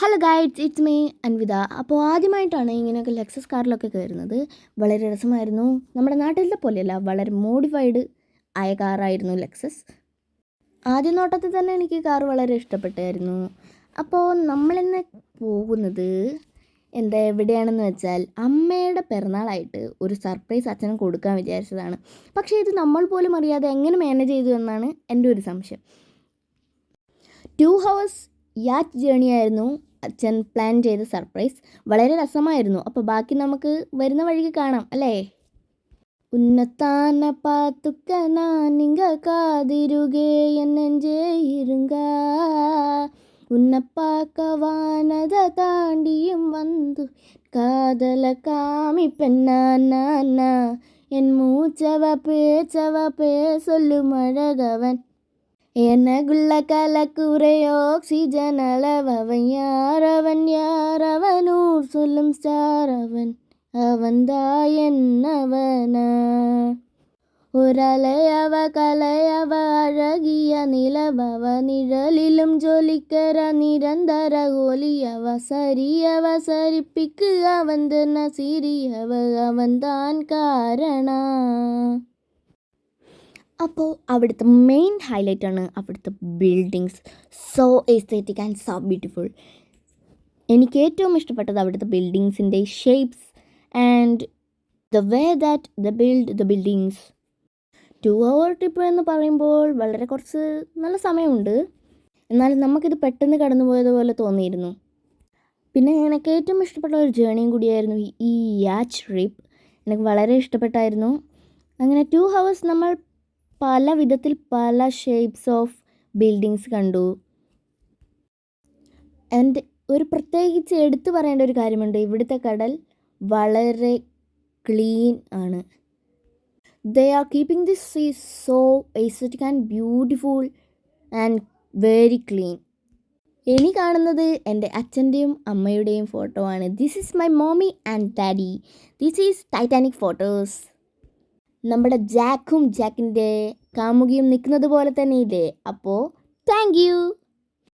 Hello guides, it's me Anvitha. അപ്പോൾ ആദ്യമായിട്ടാണ് ഇങ്ങനെയൊക്കെ ലെക്സസ് കാറിലൊക്കെ കയറുന്നത്. വളരെ രസമായിരുന്നു. നമ്മുടെ നാട്ടിലത്തെ പോലെയല്ല, വളരെ മോഡിഫൈഡ് ആയ കാറായിരുന്നു ലെക്സസ്. ആദ്യ നോട്ടത്തിൽ തന്നെ എനിക്ക് കാർ വളരെ ഇഷ്ടപ്പെട്ടായിരുന്നു. അപ്പോൾ നമ്മളിന്ന് പോകുന്നത് എവിടെയാണെന്ന് വെച്ചാൽ അമ്മയുടെ പിറന്നാളായിട്ട് ഒരു സർപ്രൈസ് അച്ഛനും കൊടുക്കാൻ വിചാരിച്ചതാണ്. പക്ഷേ ഇത് നമ്മൾ പോലും അറിയാതെ എങ്ങനെ മാനേജ് ചെയ്തു എന്നാണ് എൻ്റെ ഒരു സംശയം. 2 hours യാച്ച് ജേണി ആയിരുന്നു അച്ഛൻ പ്ലാൻ ചെയ്ത സർപ്രൈസ്. വളരെ രസമായിരുന്നു. അപ്പോൾ ബാക്കി നമുക്ക് വരുന്ന വഴിക്ക് കാണാം അല്ലേ. ഉന്നത്താന പാത്തുക്ക നാനിങ്ക കാതിരുകേ എന്നെഞ്ചേ ഇരുങ്ക ഉന്നപ്പാക്ക വാനത താണ്ടിയും വന്നു കാതല കാമി പെണ്ണ എൻ മൂച്ചവ പേ സൊല്ലു മഴകവൻ எனக்குள்ள கலக்குறை ஆக்சிஜன் அளவவன் யாரவன் ஊர் சொல்லும் ஸ்டார் அவன்தான் என்னவனா ஒரலையவ கலையவ அழகிய நிலவவ நிழலிலும் ஜொலிக்கிற நிரந்தர ஒலியவ சரியவ சரிப்பிக்கு அவந்தன சிறியவ അവന്താൻ കാരണ. അപ്പോൾ അവിടുത്തെ മെയിൻ ഹൈലൈറ്റാണ് അവിടുത്തെ buildings. So aesthetic and so beautiful. എനിക്ക് ഏറ്റവും ഇഷ്ടപ്പെട്ടത് അവിടുത്തെ ബിൽഡിങ്സിൻ്റെ shapes and the way that the buildings. 2 hour trip എന്ന് പറയുമ്പോൾ വളരെ കുറച്ച് നല്ല സമയമുണ്ട്. എന്നാലും നമുക്കിത് പെട്ടെന്ന് കടന്നു പോയതുപോലെ തോന്നിയിരുന്നു. പിന്നെ എനിക്ക് ഏറ്റവും ഇഷ്ടപ്പെട്ട ഒരു ജേണിയും കൂടിയായിരുന്നു ഈ യാച്ച് ട്രിപ്പ്. എനിക്ക് വളരെ ഇഷ്ടപ്പെട്ടായിരുന്നു. അങ്ങനെ 2 hours നമ്മൾ പല വിധത്തിൽ പല ഷേപ്സ് ഓഫ് ബിൽഡിങ്സ് കണ്ടു. ആൻഡ് ഒരു പ്രത്യേകിച്ച് എടുത്തു പറയേണ്ട ഒരു കാര്യമുണ്ട്, ഇവിടുത്തെ കടൽ വളരെ ക്ലീൻ ആണ്. They are keeping this sea so aesthetic and beautiful and very clean. ഇനി കാണുന്നത് എൻ്റെ അച്ഛൻ്റെയും അമ്മയുടെയും ഫോട്ടോ ആണ്. This is my mommy and daddy. This is Titanic photos. നമ്മുടെ ജാക്കിൻ്റെ കാമുകിയും നിൽക്കുന്നത് പോലെ തന്നെ ഇല്ലേ. അപ്പോൾ താങ്ക് യു.